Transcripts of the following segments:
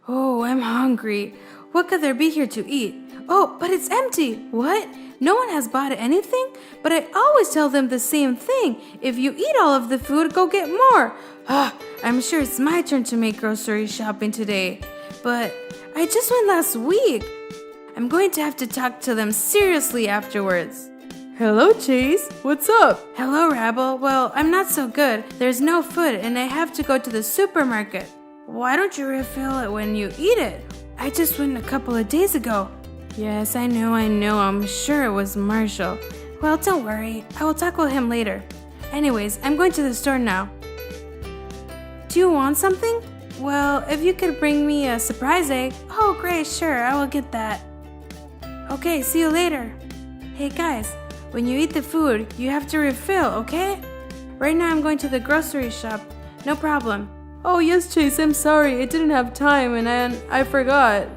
Oh, I'm hungry. What could there be here to eat? Oh, but it's empty. What? No one has bought anything? But I always tell them the same thing. If you eat all of the food, go get more. I'm sure it's my turn to make grocery shopping today. But I just went last week. I'm going to have to talk to them seriously afterwards. Hello, Chase. What's up? Hello, Rubble. Well, I'm not so good. There's no food and I have to go to the supermarket. Why don't you refill it when you eat it? I just went a couple of days ago. Yes, I know. I'm sure it was Marshall. Well, don't worry. I will talk with him later. Anyways, I'm going to the store now. Do you want something? Well, if you could bring me a surprise egg. Oh, great, sure, I will get that. Okay, see you later. Hey guys, when you eat the food, you have to refill, okay? Right now I'm going to the grocery shop. No problem. Oh, yes, Chase, I'm sorry. I didn't have time and I forgot.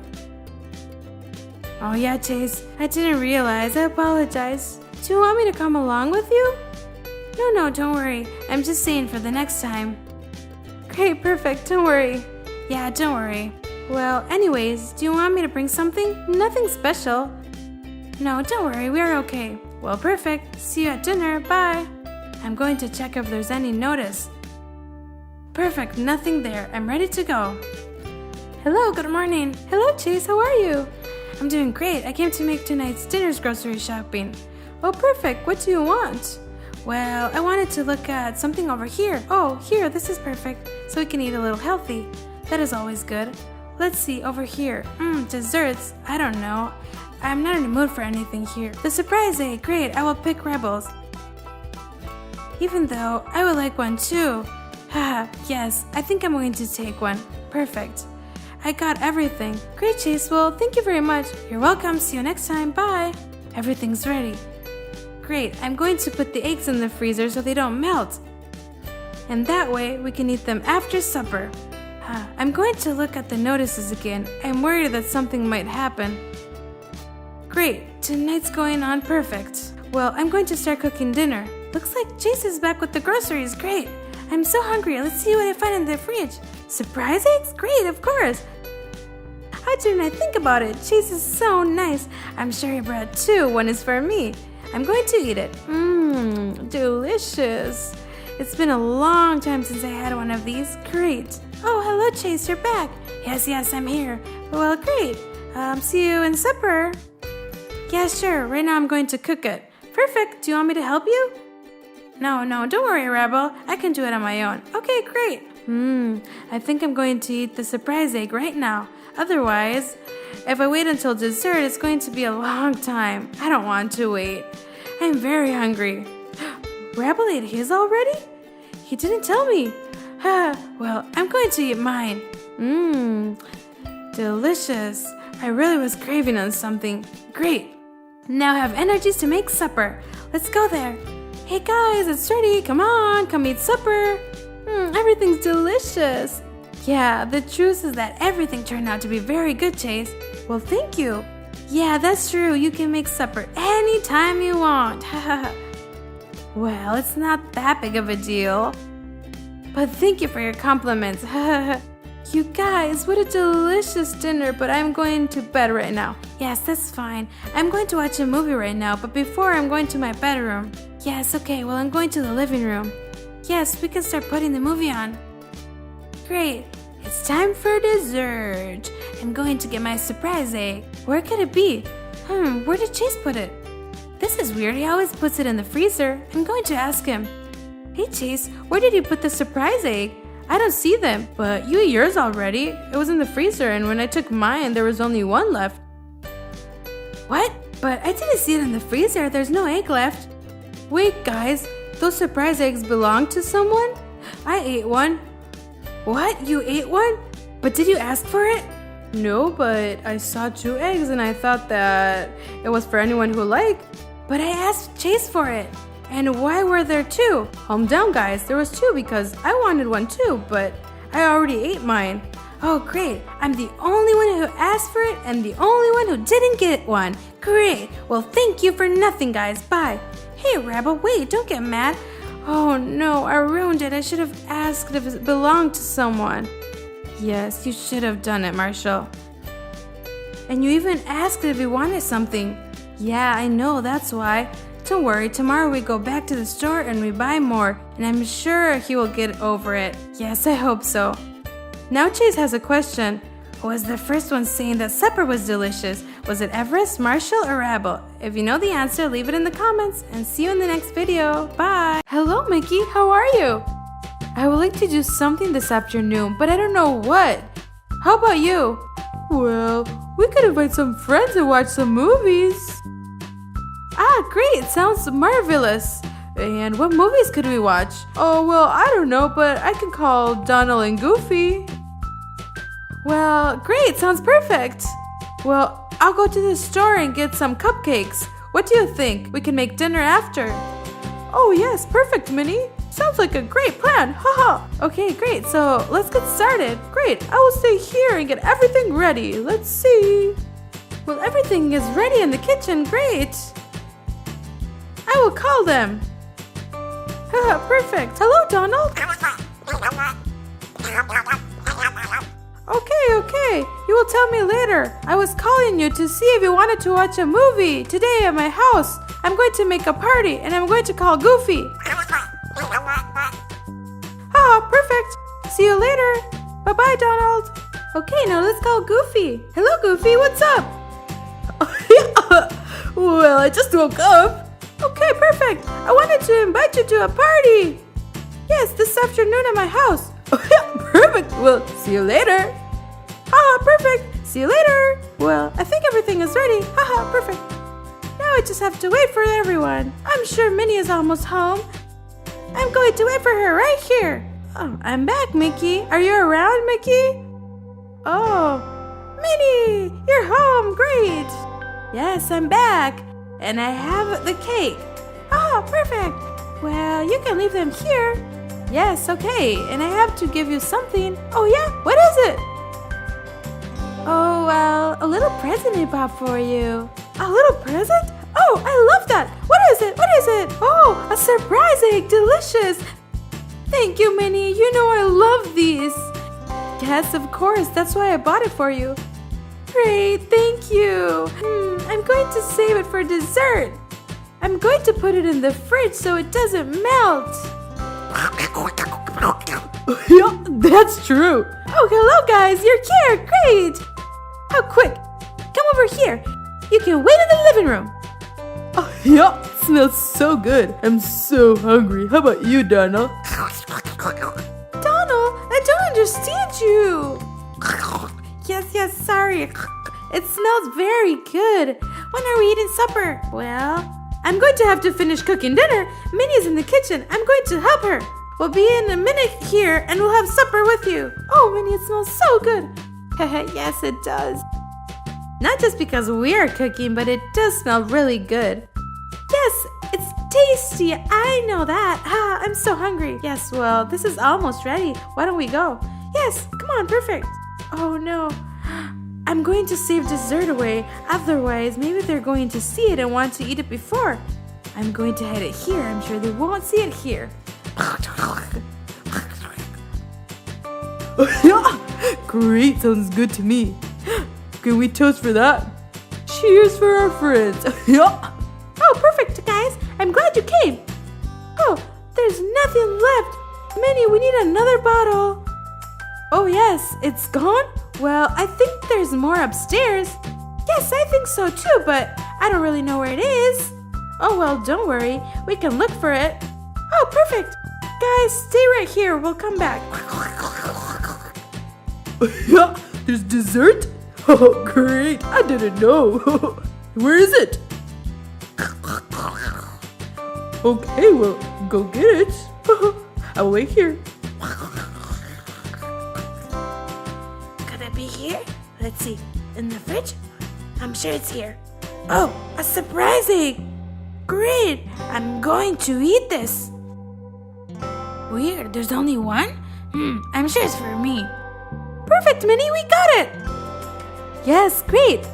Oh yeah, Chase, I didn't realize. I apologize. Do you want me to come along with you? No, don't worry. I'm just saying for the next time. Great, perfect, don't worry. Yeah, don't worry. Well, anyways, do you want me to bring something? Nothing special. No, don't worry, we're okay. Well, perfect. See you at dinner, bye. I'm going to check if there's any notice. Perfect, nothing there. I'm ready to go. Hello, good morning. Hello, Chase, how are you? I'm doing great. I came to make tonight's dinner's grocery shopping. Oh, perfect. What do you want? Well, I wanted to look at something over here. Oh, here, this is perfect. So we can eat a little healthy. That is always good. Let's see, over here. Desserts. I don't know. I'm not in the mood for anything here. The surprise egg. Great, I will pick Rebels. Even though I would like one too. Haha, yes, I think I'm going to take one. Perfect. I got everything. Great, Chase. Well, thank you very much. You're welcome. See you next time. Bye. Everything's ready. Great. I'm going to put the eggs in the freezer so they don't melt. And that way we can eat them after supper. I'm going to look at the notices again. I'm worried that something might happen. Great. Tonight's going on perfect. Well, I'm going to start cooking dinner. Looks like Chase is back with the groceries. Great. I'm so hungry. Let's see what I find in the fridge. Surprise eggs? Great, of course. How didn't I think about it? Chase is so nice. I'm sure he brought two. One is for me. I'm going to eat it. Delicious. It's been a long time since I had one of these. Great. Oh, hello, Chase. You're back. Yes, I'm here. Well, great. See you in supper. Yeah, sure. Right now I'm going to cook it. Perfect. Do you want me to help you? No, don't worry, Rubble. I can do it on my own. Okay, great. I think I'm going to eat the surprise egg right now. Otherwise, if I wait until dessert, it's going to be a long time. I don't want to wait. I'm very hungry. Rubble ate his already? He didn't tell me. Well, I'm going to eat mine. Delicious. I really was craving on something. Great. Now I have energies to make supper. Let's go there. Hey guys, it's ready. Come on, come eat supper. Everything's delicious. Yeah, the truth is that everything turned out to be very good, Chase. Well, thank you. Yeah, that's true. You can make supper anytime you want. Well, it's not that big of a deal. But thank you for your compliments. You guys, what a delicious dinner, but I'm going to bed right now. Yes, that's fine. I'm going to watch a movie right now, but before I'm going to my bedroom. Yes, okay, well, I'm going to the living room. Yes, we can start putting the movie on. Great. It's time for dessert. I'm going to get my surprise egg. Where could it be? Where did Chase put it? This is weird. He always puts it in the freezer. I'm going to ask him. Hey, Chase, where did you put the surprise egg? I don't see them, but you ate yours already. It was in the freezer, and when I took mine, there was only one left. What? But I didn't see it in the freezer. There's no egg left. Wait, guys. Those surprise eggs belong to someone? I ate one. What? You ate one? But did you ask for it? No, but I saw 2 eggs and I thought that it was for anyone who liked. But I asked Chase for it. And why were there 2? Calm down, guys. There was 2 because I wanted one too, but I already ate mine. Oh, great. I'm the only one who asked for it and the only one who didn't get one. Great. Well, thank you for nothing, guys. Bye. Hey, Rubble, wait. Don't get mad. Oh, no. I ruined it. I should have asked if it belonged to someone. Yes, you should have done it, Marshall. And you even asked if he wanted something. Yeah, I know, that's why. Don't worry, tomorrow we go back to the store and we buy more, and I'm sure he will get over it. Yes, I hope so. Now Chase has a question. Who was the first one saying that supper was delicious? Was it Everest, Marshall, or Rubble? If you know the answer, leave it in the comments, and see you in the next video. Bye! Hello, Mickey, how are you? I would like to do something this afternoon, but I don't know what. How about you? Well, we could invite some friends and watch some movies. Ah, great! Sounds marvelous. And what movies could we watch? Oh, well, I don't know, but I can call Donald and Goofy. Well, great! Sounds perfect. Well, I'll go to the store and get some cupcakes. What do you think? We can make dinner after. Oh, yes, perfect, Minnie. Sounds like a great plan. Haha. Okay, great. So let's get started. Great. I will stay here and get everything ready. Let's see. Well, everything is ready in the kitchen. Great. I will call them. Haha, perfect. Hello, Donald. Okay. You will tell me later. I was calling you to see if you wanted to watch a movie today at my house. I'm going to make a party and I'm going to call Goofy. Ah, perfect. See you later. Bye-bye, Donald. Okay, now let's call Goofy. Hello, Goofy. What's up? Well, I just woke up. Okay, perfect. I wanted to invite you to a party. Yes, this afternoon at my house. Perfect. Well, see you later. Ah, perfect. See you later. Well, I think everything is ready. Haha, perfect. Now I just have to wait for everyone. I'm sure Minnie is almost home. I'm going to wait for her right here. Oh, I'm back, Mickey. Are you around, Mickey? Oh, Minnie, you're home. Great. Yes, I'm back. And I have the cake. Oh, perfect. Well, you can leave them here. Yes, okay. And I have to give you something. Oh, yeah? What is it? Oh, well, a little present I bought for you. A little present? Oh, I love that. What is it? What is it? Oh, a surprise egg. Delicious. Thank you, Minnie. You know I love these. Yes, of course. That's why I bought it for you. Great. Thank you. I'm going to save it for dessert. I'm going to put it in the fridge so it doesn't melt. Yeah, that's true. Oh, hello, guys. You're here. Great. Oh, quick. Come over here. You can wait in the living room. Oh, yeah, it smells so good. I'm so hungry. How about you, Donald? Donald, I don't understand you. Yes, sorry. It smells very good. When are we eating supper? Well, I'm going to have to finish cooking dinner. Minnie's in the kitchen. I'm going to help her. We'll be in a minute here and we'll have supper with you. Oh, Minnie, it smells so good. Yes, it does. Not just because we are cooking, but it does smell really good. Yes, it's tasty. I know that. I'm so hungry. Yes, well, this is almost ready. Why don't we go? Yes, come on, perfect. Oh, no. I'm going to save dessert away. Otherwise, maybe they're going to see it and want to eat it before. I'm going to hide it here. I'm sure they won't see it here. Great, sounds good to me. Can we toast for that? Cheers for our friends. Oh, perfect, guys. I'm glad you came. Oh, there's nothing left. Minnie, we need another bottle. Oh, yes, it's gone? Well, I think there's more upstairs. Yes, I think so too, but I don't really know where it is. Oh, well, don't worry. We can look for it. Oh, perfect. Guys, stay right here. We'll come back. Yeah, there's dessert? Oh, great. I didn't know. Where is it? Okay, well, go get it. I'll wait here. Could it be here? Let's see. In the fridge? I'm sure it's here. Oh, a surprise egg! Great! I'm going to eat this. Weird, there's only one? I'm sure it's for me. Perfect, Minnie, we got it! Yes, great.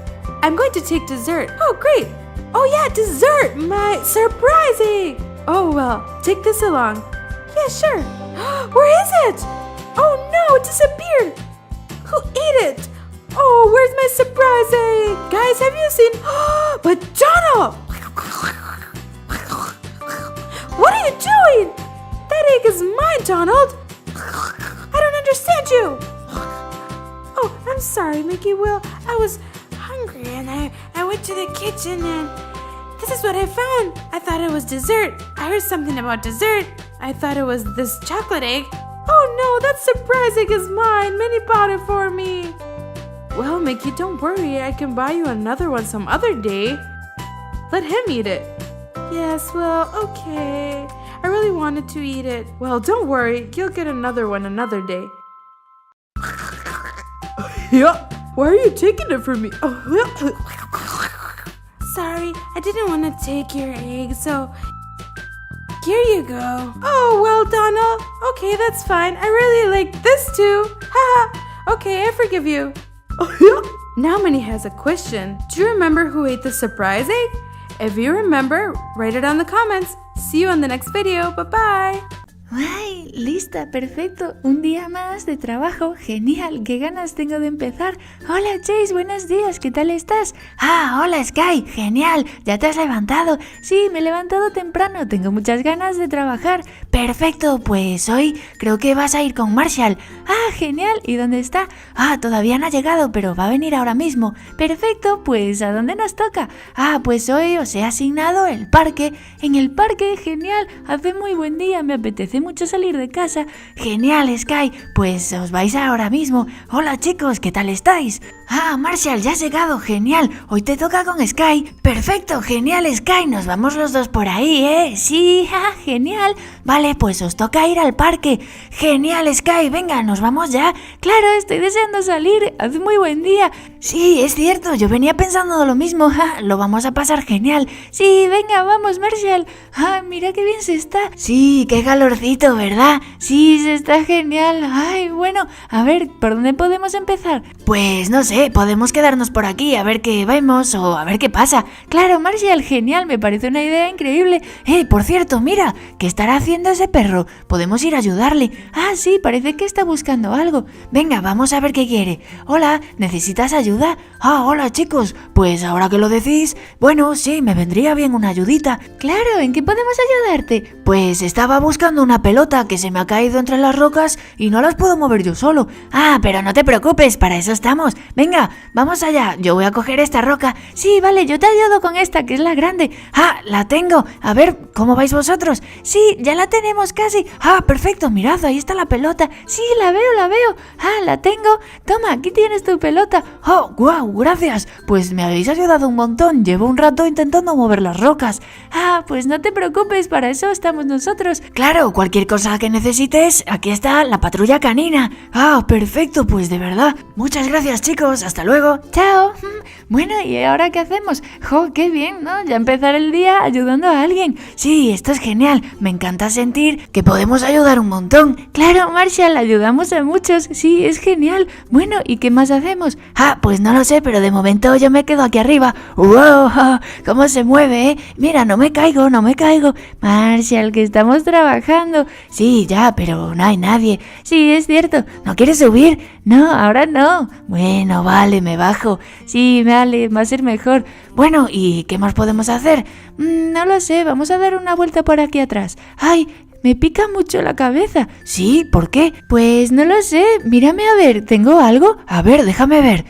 I'm going to take dessert. Oh, great. Oh, yeah, dessert. My surprise egg. Oh, well, take this along. Yeah, sure. Where is it? Oh, no, it disappeared. Who ate it? Oh, where's my surprise egg? Guys, have you seen? But Donald! What are you doing? That egg is mine, Donald. I don't understand you. Oh, I'm sorry, Mickey. Well, I was hungry and I went to the kitchen and this is what I found. I thought it was dessert. I heard something about dessert. I thought it was this chocolate egg. Oh no, that surprise egg is mine. Minnie bought it for me. Well, Mickey, don't worry. I can buy you another one some other day. Let him eat it. Yes, well, okay. I really wanted to eat it. Well, don't worry. You'll get another one another day. Yeah. Why are you taking it from me? Sorry, I didn't want to take your egg, so here you go. Oh, well, Donald. Okay, that's fine. I really like this too. Haha. Okay, I forgive you. Now Minnie has a question. Do you remember who ate the surprise egg? If you remember, write it on the comments. See you on the next video. Bye-bye. ¡Ay! Lista, perfecto. Un día más de trabajo. Genial, qué ganas tengo de empezar. Hola Chase, buenos días, ¿qué tal estás? Ah, hola Sky, genial, ¿ya te has levantado? Sí, me he levantado temprano, tengo muchas ganas de trabajar. Perfecto, pues hoy creo que vas a ir con Marshall. Ah, genial, ¿y dónde está? Ah, todavía no ha llegado, pero va a venir ahora mismo. Perfecto, pues ¿a dónde nos toca? Ah, pues hoy os he asignado el parque. En el parque, genial, hace muy buen día, me apetece mucho salir de casa. Genial, Sky, pues os vais ahora mismo. Hola chicos, ¿qué tal estáis? Ah, Marshall, ya has llegado, genial. Hoy te toca con Sky. Perfecto, genial, Sky, nos vamos los dos por ahí, ¿eh? Sí, genial. Vale, pues os toca ir al parque. Genial, Sky, venga, nos vamos ya. Claro, estoy deseando salir, hace muy buen día. Sí, es cierto, yo venía pensando lo mismo. Lo vamos a pasar genial. Sí, venga, vamos, Marshall. Mira qué bien se está. Sí, qué calorcito, ¿verdad? Sí, se está genial. Ay, bueno, a ver, ¿por dónde podemos empezar? Pues no sé, podemos quedarnos por aquí a ver qué vemos o a ver qué pasa. Claro, Marshall, genial, me parece una idea increíble. Por cierto, mira, ¿qué estará haciendo ese perro? Podemos ir a ayudarle. Ah, sí, parece que está buscando algo. Venga, vamos a ver qué quiere. Hola, ¿necesitas ayuda? Ah, hola chicos, pues ahora que lo decís, bueno, sí, me vendría bien una ayudita. Claro, ¿en qué podemos ayudarte? Pues estaba buscando una pelota que se me ha caído entre las rocas y no las puedo mover yo solo. Ah, pero no te preocupes, para eso estamos. Venga, vamos allá, yo voy a coger esta roca. Sí, vale, yo te ayudo con esta, que es la grande. Ah, la tengo. A ver, ¿cómo vais vosotros? Sí, ya la tenemos casi. Ah, perfecto, mirad, ahí está la pelota. Sí, la veo. Ah, la tengo. Toma, aquí tienes tu pelota. Oh, guau, gracias. Pues me habéis ayudado un montón. Llevo un rato intentando mover las rocas. Ah, pues no te preocupes, para eso estamos nosotros. Claro, cualquier cosa que necesites, aquí está la patrulla canina. Ah, perfecto, pues de verdad. Muchas gracias, chicos. Hasta luego. Chao. Bueno, ¿y ahora qué hacemos? ¡Jo, qué bien!, ¿no? Ya empezar el día ayudando a alguien. Sí, esto es genial. Me encanta sentir que podemos ayudar un montón. Claro, Marshall, ayudamos a muchos. Sí, es genial. Bueno, ¿y qué más hacemos? Ah, pues no lo sé, pero de momento yo me quedo aquí arriba. ¡Wow! ¿Cómo se mueve, eh? Mira, no me caigo. Marshall, que estamos trabajando. Sí, ya, pero no hay nadie. Sí, es cierto. ¿No quieres subir? No, ahora no. Bueno, vale, me bajo. Sí, vale, va a ser mejor. Bueno, ¿y qué más podemos hacer? No lo sé, vamos a dar una vuelta por aquí atrás. ¡Ay! Me pica mucho la cabeza. ¿Sí? ¿Por qué? Pues no lo sé. Mírame a ver, ¿tengo algo? A ver, déjame ver.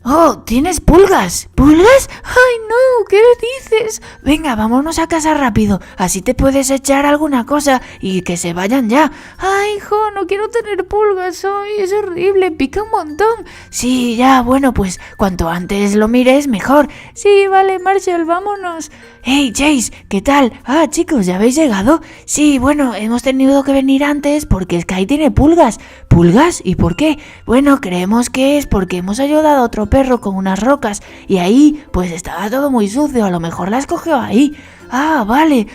¡Oh! ¿Tienes pulgas? ¿Pulgas? ¡Ay, no! ¿Qué dices? Venga, vámonos a casa rápido. Así te puedes echar alguna cosa y que se vayan ya. ¡Ay, hijo! No quiero tener pulgas hoy. Es horrible, pica un montón. Sí, ya, bueno, pues cuanto antes lo mires, mejor. Sí, vale, Marshall, vámonos. ¡Hey, Chase! ¿Qué tal? Ah, chicos, ¿ya habéis llegado? Sí, bueno, hemos tenido que venir antes porque Sky tiene pulgas. ¿Pulgas? ¿Y por qué? Bueno, creemos que es porque hemos ayudado a otro perro con unas rocas y ahí pues estaba todo muy sucio, a lo mejor las cogió ahí. Ah, vale.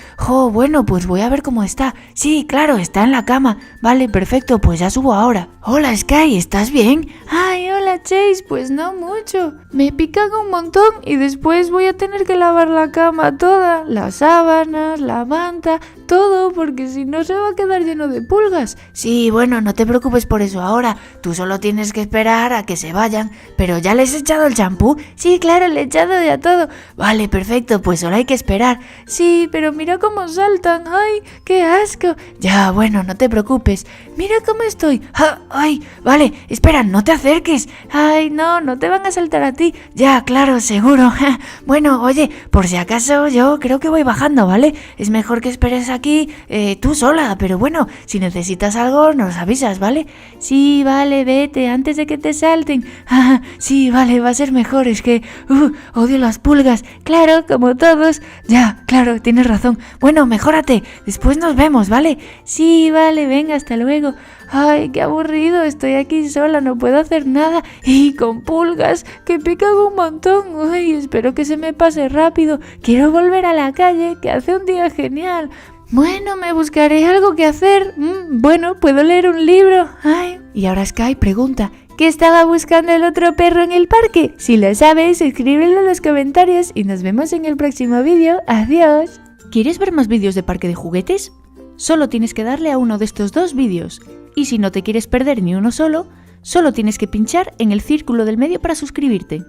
Bueno, pues voy a ver cómo está. Sí, claro, está en la cama. Vale, perfecto, pues ya subo ahora. Hola, Sky, ¿estás bien? Ay, hola, Chase, pues no mucho. Me pican un montón y después voy a tener que lavar la cama toda, las sábanas, la manta. todo, porque si no se va a quedar lleno de pulgas. Sí, bueno, no te preocupes por eso ahora. Tú solo tienes que esperar a que se vayan. ¿Pero ya les he echado el champú? Sí, claro, le he echado ya todo. Vale, perfecto, pues solo hay que esperar. Sí, pero mira cómo saltan. ¡Ay, qué asco! Ya, bueno, no te preocupes. Mira cómo estoy. ¡Ay! Vale, espera, no te acerques. ¡Ay, no te van a saltar a ti! Ya, claro, seguro. Bueno, oye, por si acaso yo creo que voy bajando, ¿vale? Es mejor que esperes aquí tú sola, pero bueno, si necesitas algo nos avisas, ¿vale? Sí, vale, vete antes de que te salten. Sí, vale, va a ser mejor, es que odio las pulgas. Claro, como todos. Ya, claro, tienes razón. Bueno, mejórate, después nos vemos, ¿vale? Sí, vale, venga, hasta luego. Ay, qué aburrido, estoy aquí sola, no puedo hacer nada. Y con pulgas, que pican un montón. Ay, espero que se me pase rápido. Quiero volver a la calle, que hace un día genial. Bueno, me buscaré algo que hacer. Bueno, puedo leer un libro. Ay. Y ahora Sky pregunta: ¿qué estaba buscando el otro perro en el parque? Si lo sabes, escríbelo en los comentarios y nos vemos en el próximo vídeo. Adiós. ¿Quieres ver más vídeos de parque de juguetes? Solo tienes que darle a uno de estos 2 vídeos. Y si no te quieres perder ni uno solo tienes que pinchar en el círculo del medio para suscribirte.